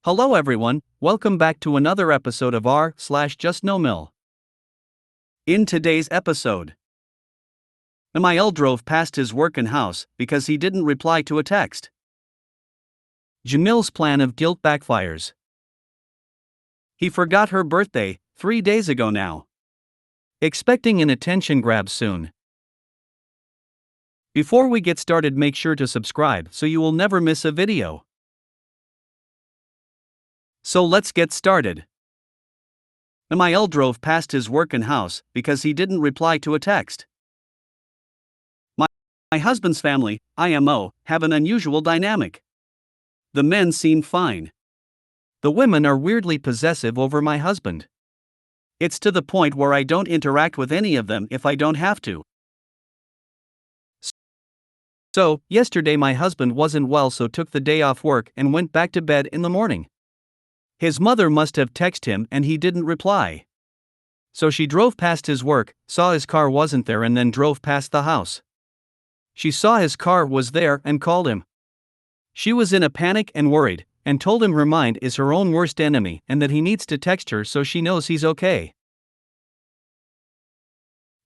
Hello everyone, welcome back to another episode of r/JustNoMil. In today's episode, MIL drove past his work and house because he didn't reply to a text. JustNoMil's plan of guilt backfires. He forgot her birthday 3 days ago now. Expecting an attention grab soon. Before we get started, make sure to subscribe so you will never miss a video. So let's get started. MIL drove past his work and house because he didn't reply to a text. My husband's family, IMO, have an unusual dynamic. The men seem fine. The women are weirdly possessive over my husband. It's to the point where I don't interact with any of them if I don't have to. So, yesterday my husband wasn't well, so took the day off work and went back to bed in the morning. His mother must have texted him and he didn't reply. So she drove past his work, saw his car wasn't there, and then drove past the house. She saw his car was there and called him. She was in a panic and worried, and told him her mind is her own worst enemy and that he needs to text her so she knows he's okay.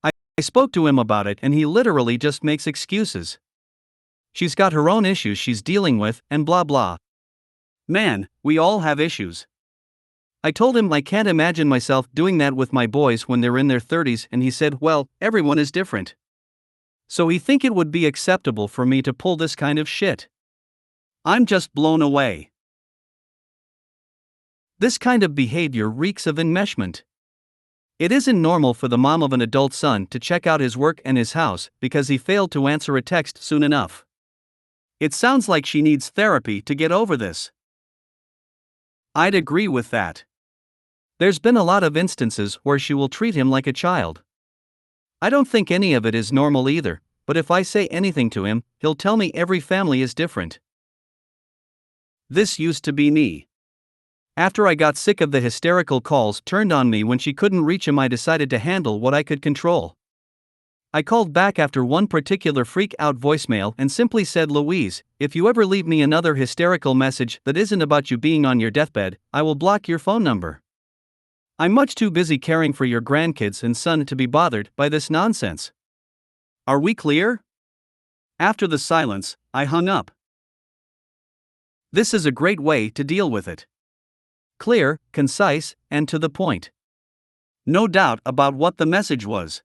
I spoke to him about it and he literally just makes excuses. She's got her own issues she's dealing with and blah blah. Man, we all have issues. I told him I can't imagine myself doing that with my boys when they're in their 30s, and he said, well, everyone is different. So he think it would be acceptable for me to pull this kind of shit. I'm just blown away. This kind of behavior reeks of enmeshment. It isn't normal for the mom of an adult son to check out his work and his house because he failed to answer a text soon enough. It sounds like she needs therapy to get over this. I'd agree with that. There's been a lot of instances where she will treat him like a child. I don't think any of it is normal either, but if I say anything to him, he'll tell me every family is different. This used to be me. After I got sick of the hysterical calls turned on me when she couldn't reach him, I decided to handle what I could control. I called back after one particular freak-out voicemail and simply said, Louise, if you ever leave me another hysterical message that isn't about you being on your deathbed, I will block your phone number. I'm much too busy caring for your grandkids and son to be bothered by this nonsense. Are we clear? After the silence, I hung up. This is a great way to deal with it. Clear, concise, and to the point. No doubt about what the message was.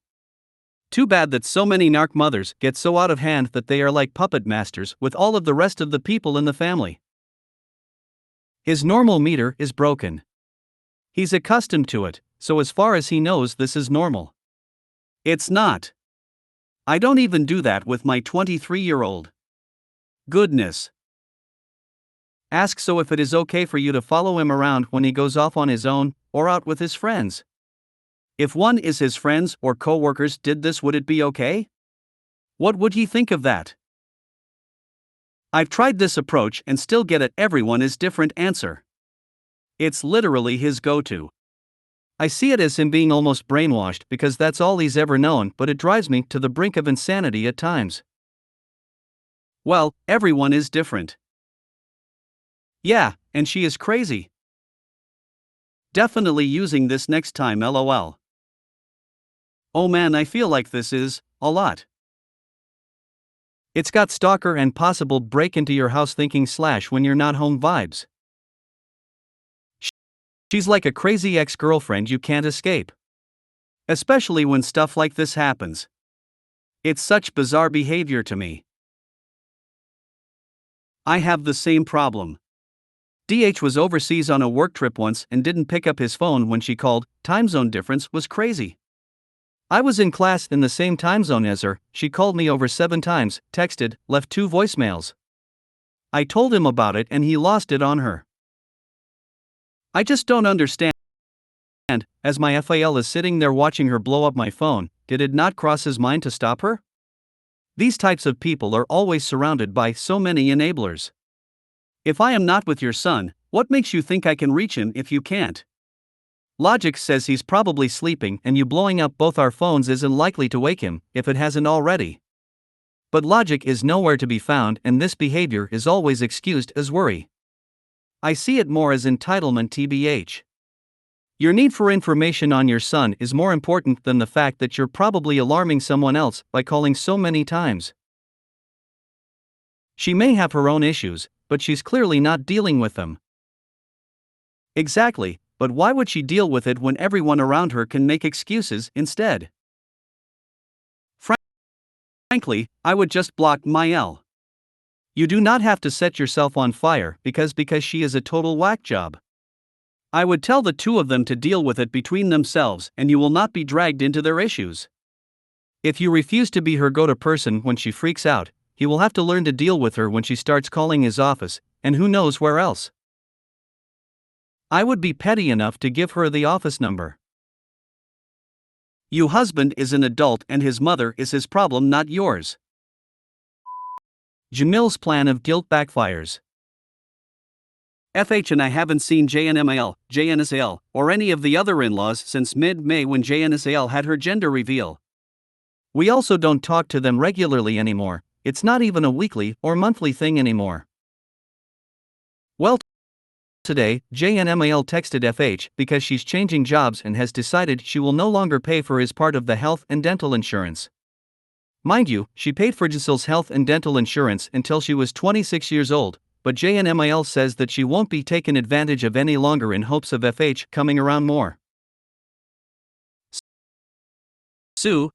Too bad that so many narc mothers get so out of hand that they are like puppet masters with all of the rest of the people in the family. His normal meter is broken. He's accustomed to it, so as far as he knows, this is normal. It's not. I don't even do that with my 23-year-old. Goodness. Ask so if it is okay for you to follow him around when he goes off on his own or out with his friends. If one is his friends or co-workers did this, would it be okay? What would he think of that? I've tried this approach and still get everyone is different answer. It's literally his go-to. I see it as him being almost brainwashed because that's all he's ever known, but it drives me to the brink of insanity at times. Well, everyone is different. Yeah, and she is crazy. Definitely using this next time, lol. Oh man, I feel like this is a lot. It's got stalker and possible break into your house thinking / when you're not home vibes. She's like a crazy ex-girlfriend you can't escape. Especially when stuff like this happens. It's such bizarre behavior to me. I have the same problem. DH was overseas on a work trip once and didn't pick up his phone when she called. Time zone difference was crazy. I was in class in the same time zone as her. She called me over 7 times, texted, left 2 voicemails. I told him about it and he lost it on her. I just don't understand. As my FAL is sitting there watching her blow up my phone, did it not cross his mind to stop her? These types of people are always surrounded by so many enablers. If I am not with your son, what makes you think I can reach him if you can't? Logic says he's probably sleeping and you blowing up both our phones isn't likely to wake him, if it hasn't already. But logic is nowhere to be found and this behavior is always excused as worry. I see it more as entitlement tbh. Your need for information on your son is more important than the fact that you're probably alarming someone else by calling so many times. She may have her own issues, but she's clearly not dealing with them. Exactly, but why would she deal with it when everyone around her can make excuses instead? Frankly, I would just block MIL. You do not have to set yourself on fire because she is a total whack job. I would tell the two of them to deal with it between themselves and you will not be dragged into their issues. If you refuse to be her go-to person when she freaks out, he will have to learn to deal with her when she starts calling his office, and who knows where else. I would be petty enough to give her the office number. Your husband is an adult and his mother is his problem, not yours. Jamil's plan of guilt backfires. FH and I haven't seen JNMIL, or any of the other in-laws since mid-May when JNSAL had her gender reveal. We also don't talk to them regularly anymore, it's not even a weekly or monthly thing anymore. Well, today, JNMIL texted FH because she's changing jobs and has decided she will no longer pay for his part of the health and dental insurance. Mind you, she paid for Giselle's health and dental insurance until she was 26 years old, but JNMIL says that she won't be taken advantage of any longer in hopes of FH coming around more. Sue,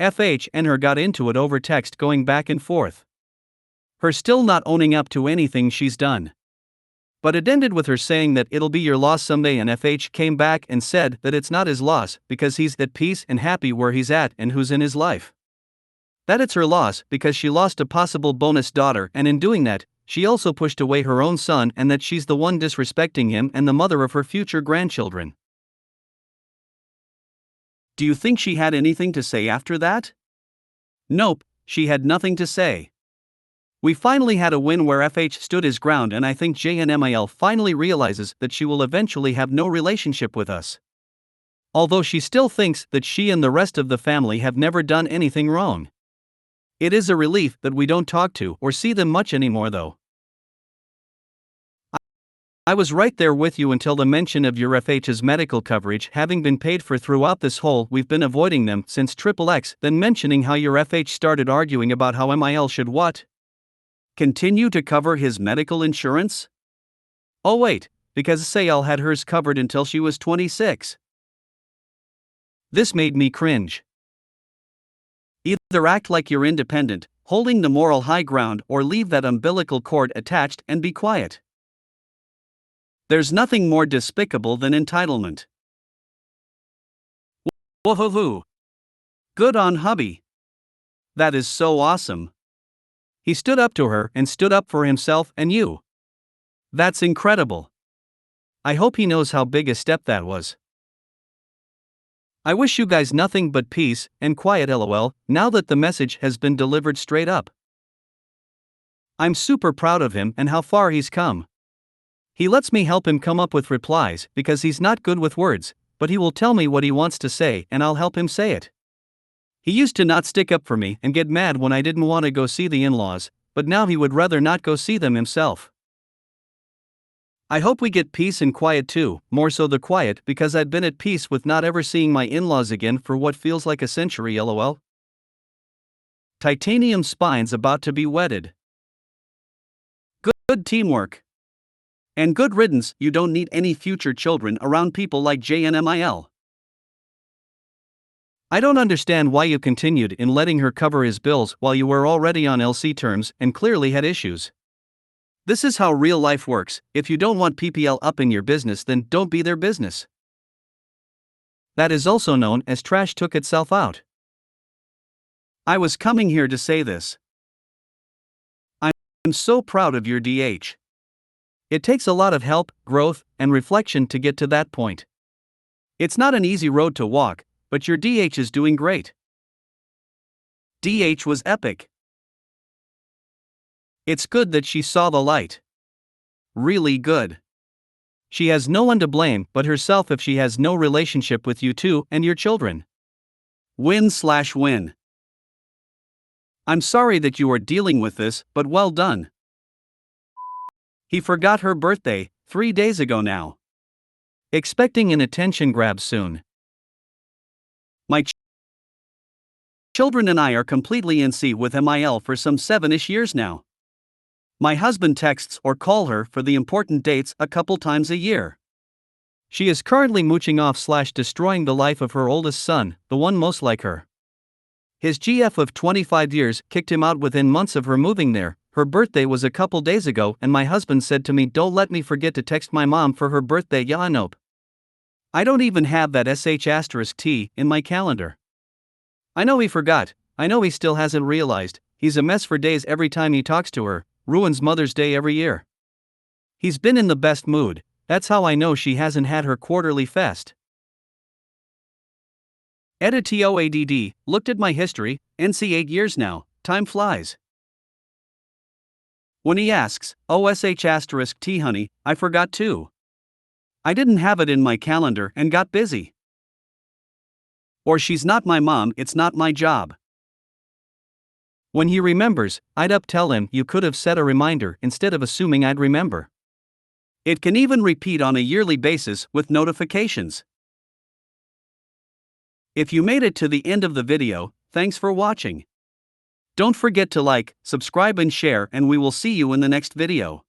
FH and her got into it over text going back and forth. Her still not owning up to anything she's done. But it ended with her saying that it'll be your loss someday, and FH came back and said that it's not his loss because he's at peace and happy where he's at and who's in his life. That it's her loss because she lost a possible bonus daughter, and in doing that, she also pushed away her own son, and that she's the one disrespecting him and the mother of her future grandchildren. Do you think she had anything to say after that? Nope, she had nothing to say. We finally had a win where FH stood his ground, and I think JNMIL finally realizes that she will eventually have no relationship with us. Although she still thinks that she and the rest of the family have never done anything wrong. It is a relief that we don't talk to or see them much anymore though. I was right there with you until the mention of your FH's medical coverage having been paid for throughout this whole we've been avoiding them since XXX, then mentioning how your FH started arguing about how MIL should what? Continue to cover his medical insurance? Oh wait, because SAL had hers covered until she was 26. This made me cringe. Either act like you're independent, holding the moral high ground, or leave that umbilical cord attached and be quiet. There's nothing more despicable than entitlement. Woohoo! Good on hubby. That is so awesome. He stood up to her and stood up for himself and you. That's incredible. I hope he knows how big a step that was. I wish you guys nothing but peace and quiet, lol, now that the message has been delivered straight up. I'm super proud of him and how far he's come. He lets me help him come up with replies because he's not good with words, but he will tell me what he wants to say and I'll help him say it. He used to not stick up for me and get mad when I didn't want to go see the in-laws, but now he would rather not go see them himself. I hope we get peace and quiet too, more so the quiet because I've been at peace with not ever seeing my in-laws again for what feels like a century, lol. Titanium spines about to be wedded. Good teamwork. And good riddance, you don't need any future children around people like JNMIL. I don't understand why you continued in letting her cover his bills while you were already on LC terms and clearly had issues. This is how real life works. If you don't want PPL up in your business, then don't be their business. That is also known as trash took itself out. I was coming here to say this. I'm so proud of your DH. It takes a lot of help, growth, and reflection to get to that point. It's not an easy road to walk, but your DH is doing great. DH was epic. It's good that she saw the light. Really good. She has no one to blame but herself if she has no relationship with you two and your children. Win/win. I'm sorry that you are dealing with this, but well done. He forgot her birthday 3 days ago now. Expecting an attention grab soon. My children and I are completely in sync with MIL for some 7-ish years now. My husband texts or call her for the important dates a couple times a year. She is currently mooching off / destroying the life of her oldest son, the one most like her. His GF of 25 years kicked him out within months of her moving there. Her birthday was a couple days ago and my husband said to me, "Don't let me forget to text my mom for her birthday." Yeah, nope. I don't even have that sh*t in my calendar. I know he forgot, I know he still hasn't realized, he's a mess for days every time he talks to her, ruins Mother's Day every year. He's been in the best mood, that's how I know she hasn't had her quarterly fest. Editoadd, looked at my history, NC 8 years now, time flies. When he asks, sh*t honey, I forgot too. I didn't have it in my calendar and got busy. Or she's not my mom, it's not my job. When he remembers, I'd tell him you could have set a reminder instead of assuming I'd remember. It can even repeat on a yearly basis with notifications. If you made it to the end of the video, thanks for watching. Don't forget to like, subscribe and share, and we will see you in the next video.